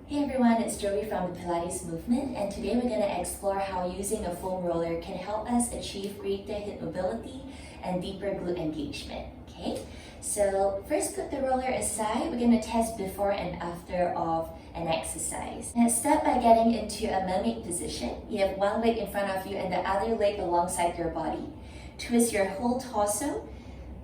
Hey everyone, it's Joey from the Pilates movement, and today we're going to explore how using a foam roller can help us achieve greater hip mobility and deeper glute engagement. Okay, so first put the roller aside. We're going to test before and after of an exercise. And start by getting into a mermaid position. You have one leg in front of you and the other leg alongside your body. Twist your whole torso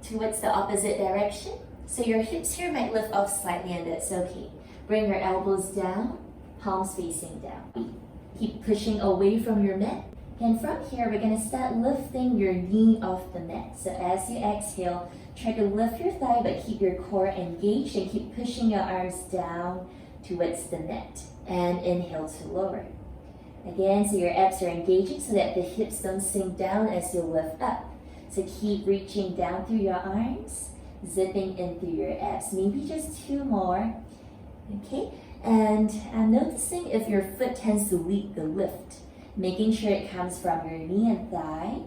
towards the opposite direction. So your hips here might lift off slightly, and that's okay. Bring your elbows down, palms facing down. Keep pushing away from your mat. And from here, we're going to start lifting your knee off the mat. So as you exhale, try to lift your thigh, but keep your core engaged and keep pushing your arms down towards the mat. And inhale to lower. Again, so your abs are engaging so that the hips don't sink down as you lift up. So keep reaching down through your arms, zipping in through your abs. Maybe just 2 more. Okay, and I'm noticing if your foot tends to lead the lift, making sure it comes from your knee and thigh,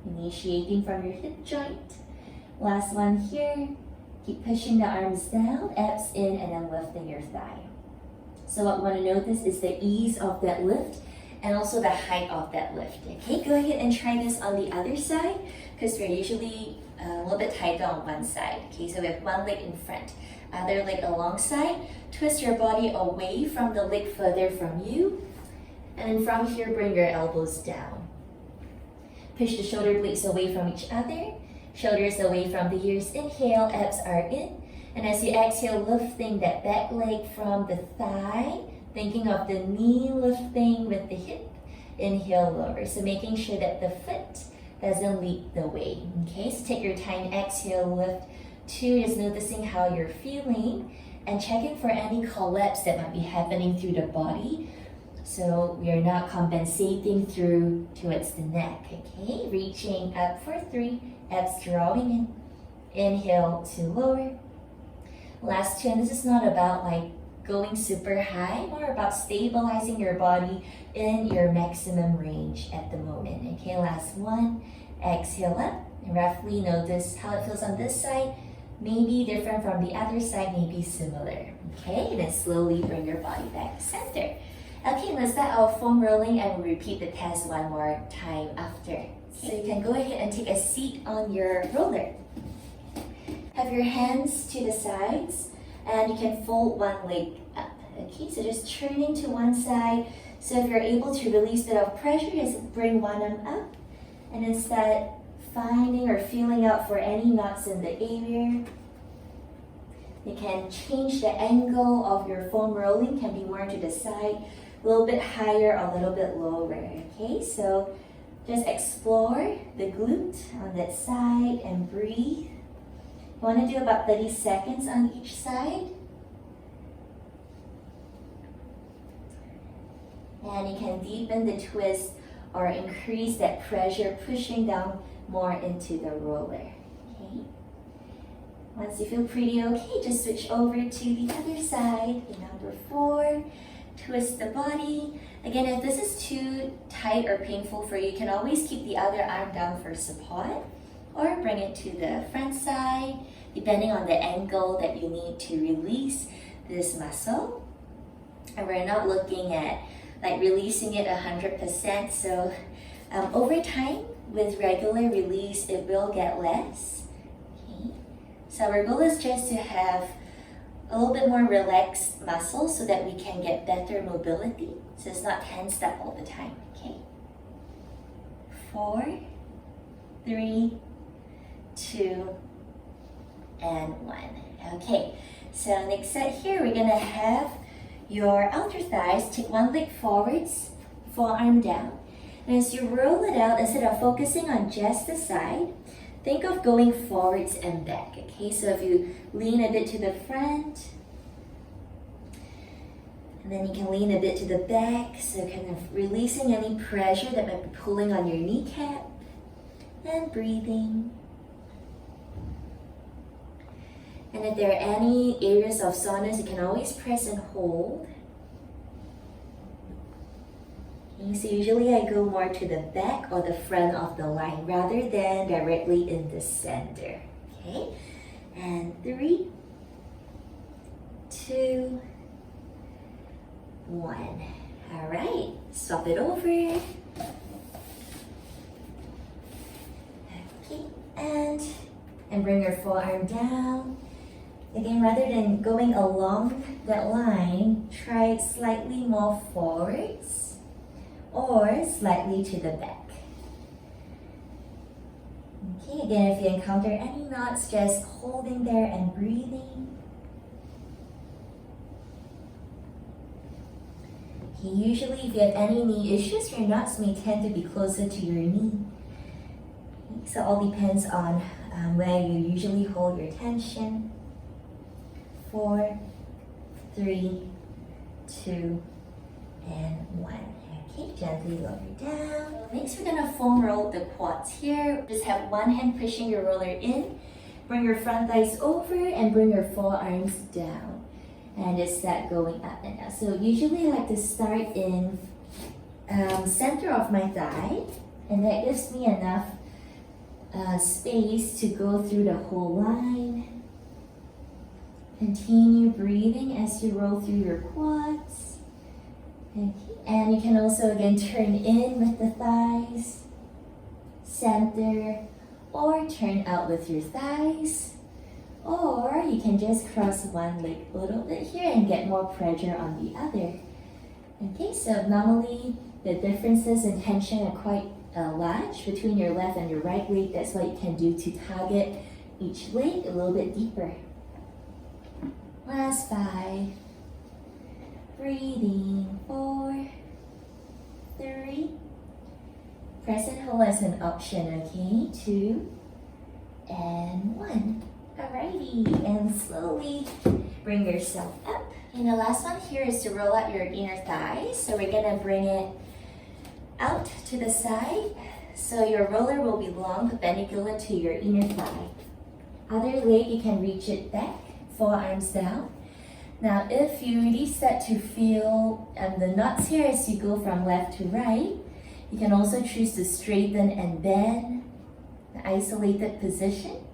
initiating from your hip joint. Last one here, keep pushing the arms down, abs in, and then lifting your thigh. So what we want to notice is the ease of that lift and also the height of that lift. Okay, go ahead and try this on the other side because we're usually a little bit tighter on one side. Okay, so we have one leg in front, other leg alongside. Twist your body away from the leg further from you. And from here, bring your elbows down. Push the shoulder blades away from each other. Shoulders away from the ears. Inhale, abs are in. And as you exhale, lifting that back leg from the thigh. Thinking of the knee lifting with the hip. Inhale, lower. So making sure that the foot doesn't lead the way. Okay, so take your time. Exhale, lift. 2, just noticing how you're feeling and checking for any collapse that might be happening through the body. So we are not compensating through towards the neck. Okay, reaching up for 3, abs drawing in. Inhale to lower. Last 2, and this is not about like going super high, more about stabilizing your body in your maximum range at the moment. Okay, last 1, exhale up. And roughly notice how it feels on this side. Maybe different from the other side, maybe similar. Okay, then slowly bring your body back to center. Okay, let's start our foam rolling and we'll repeat the test one more time after. Okay. So you can go ahead and take a seat on your roller. Have your hands to the sides and you can fold one leg up. Okay, so just turning to one side. So if you're able to release a bit of pressure, just bring one arm up and then start finding or feeling out for any knots in the area. You can change the angle of your foam rolling, can be more to the side, a little bit higher, a little bit lower. Okay, so just explore the glute on that side and breathe. You want to do about 30 seconds on each side. And you can deepen the twist or increase that pressure, pushing down more into the roller. Okay. Once you feel pretty okay, just switch over to the other side. Number 4, twist the body. Again, if this is too tight or painful for you, you can always keep the other arm down for support or bring it to the front side, depending on the angle that you need to release this muscle. And we're not looking at like releasing it 100%. So over time, with regular release, it will get less. Okay. So our goal is just to have a little bit more relaxed muscles so that we can get better mobility. So it's not tensed up all the time. Okay. 4, 3, 2, and 1. Okay. So next set here, we're gonna have your outer thighs. Take one leg forwards, forearm down. And as you roll it out, instead of focusing on just the side, think of going forwards and back. Okay, so if you lean a bit to the front, and then you can lean a bit to the back, so kind of releasing any pressure that might be pulling on your kneecap, and breathing. And if there are any areas of soreness, you can always press and hold. Okay, so usually I go more to the back or the front of the line rather than directly in the center. Okay, and 3, 2, 1. All right, swap it over. Okay, and bring your forearm down. Again, rather than going along that line, try slightly more forwards or slightly to the back. Okay, again, if you encounter any knots, just holding there and breathing. Okay, usually if you have any knee issues, your knots may tend to be closer to your knee. Okay, so it all depends on where you usually hold your tension. 4, 3, 2, and 1. Okay, gently lower down. Next, we're gonna foam roll the quads here. Just have one hand pushing your roller in. Bring your front thighs over and bring your forearms down. And just start going up and down. So usually I like to start in center of my thigh, and that gives me enough space to go through the whole line. Continue breathing as you roll through your quads. Okay. And you can also again turn in with the thighs, center, or turn out with your thighs. Or you can just cross one leg a little bit here and get more pressure on the other. Okay, so normally the differences in tension are quite large between your left and your right leg. That's what you can do to target each leg a little bit deeper. Last 5. Breathing. 4, 3. Press and hold as an option, okay? 2, and 1. Alrighty, and slowly bring yourself up. And the last one here is to roll out your inner thighs. So we're gonna bring it out to the side. So your roller will be long, perpendicular to your inner thigh. Other leg, you can reach it back, forearms down. Now, if you really start to feel the knots here as you go from left to right, you can also choose to straighten and bend, the isolated position.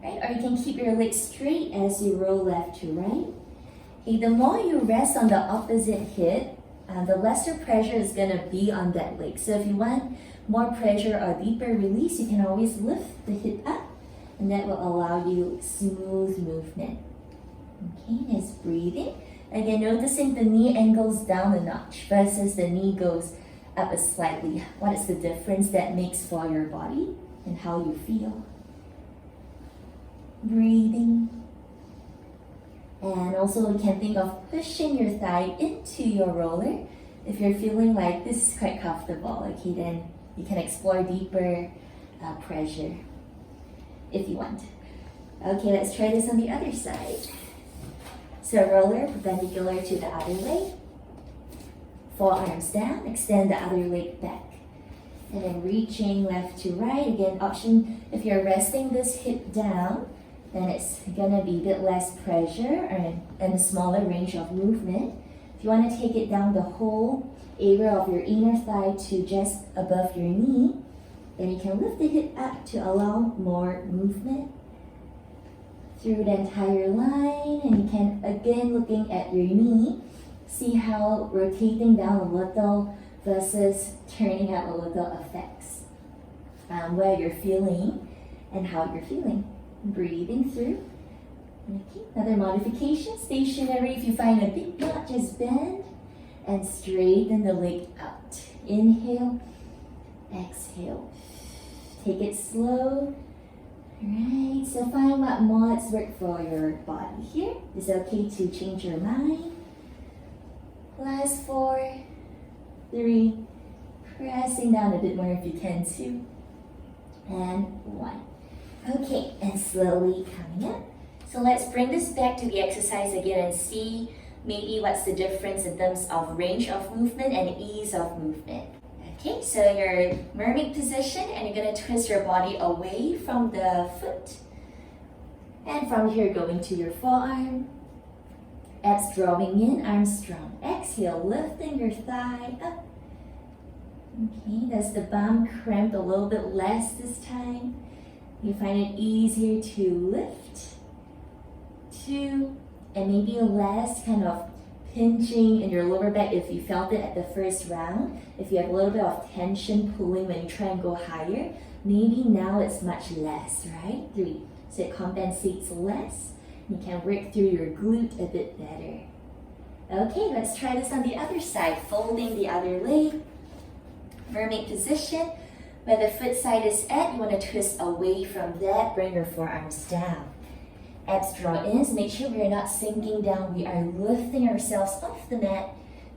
Right? Or you can keep your legs straight as you roll left to right. Okay, the more you rest on the opposite hip, the lesser pressure is going to be on that leg. So if you want more pressure or deeper release, you can always lift the hip up, and that will allow you smooth movement. Okay, nice breathing. Again, noticing the knee angles down a notch versus the knee goes up slightly. What is the difference that makes for your body and how you feel? Breathing. And also you can think of pushing your thigh into your roller. If you're feeling like this is quite comfortable, okay, then you can explore deeper pressure if you want. Okay, let's try this on the other side. So roller perpendicular to the other leg. Forearms down, extend the other leg back. And then reaching left to right. Again, option, if you're resting this hip down, then it's gonna be a bit less pressure and a smaller range of movement. If you wanna take it down the whole area of your inner thigh to just above your knee, then you can lift the hip up to allow more movement through the entire line. And you can, again, looking at your knee, see how rotating down a little versus turning out a little affects where you're feeling and how you're feeling. Breathing through. Okay, another modification, stationary. If you find a big knot, just bend and straighten the leg out. Inhale, exhale. Take it slow. Alright, so find what mods work for your body here. It's okay to change your mind. Last 4, 3, pressing down a bit more if you can to, and 1. Okay, and slowly coming up. So let's bring this back to the exercise again and see maybe what's the difference in terms of range of movement and ease of movement. Okay, so your mermaid position, and you're going to twist your body away from the foot. And from here, going to your forearm. Abs drawing in, arms strong. Exhale, lifting your thigh up. Okay, does the bum cramp a little bit less this time? You find it easier to lift. 2, and maybe less kind of pinching in your lower back if you felt it at the first round. If you have a little bit of tension pulling when you try and go higher, maybe now it's much less, right? 3. So it compensates less. You can work through your glute a bit better. Okay, let's try this on the other side. Folding the other leg. Mermaid position. Where the foot side is at, you want to twist away from that. Bring your forearms down. Abs draw in, so make sure we're not sinking down. We are lifting ourselves off the mat,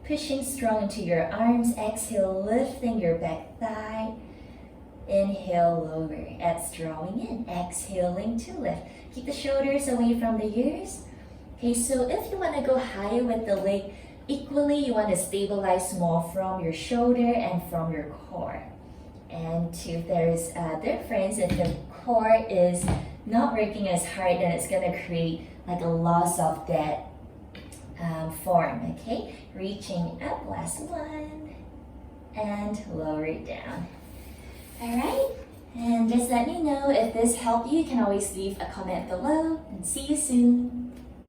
pushing strong into your arms. Exhale, lifting your back thigh. Inhale, lower. Abs drawing in, exhaling to lift. Keep the shoulders away from the ears. Okay, so if you want to go higher with the leg, equally you want to stabilize more from your shoulder and from your core. And if there is a difference, if the core is not working as hard, then it's going to create like a loss of that form, okay? Reaching up, last one, and lower it down. All right, and just let me know if this helped you. You can always leave a comment below, and see you soon.